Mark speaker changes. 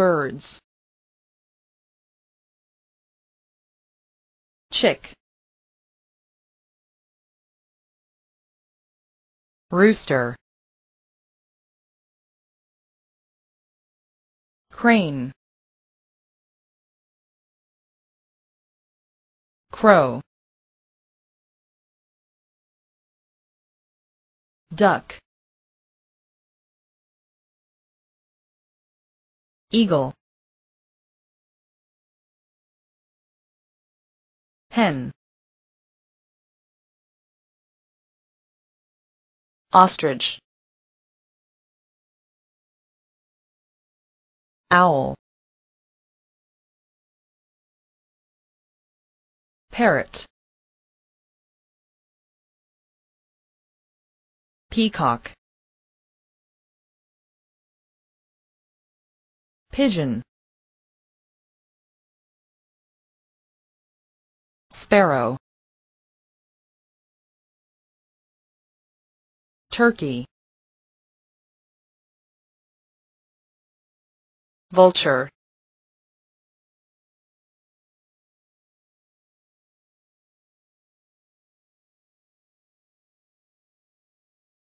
Speaker 1: birds. Chick, rooster, crane, crow, duck, eagle, hen, ostrich, owl, parrot, peacock, pigeon, sparrow, turkey, vulture,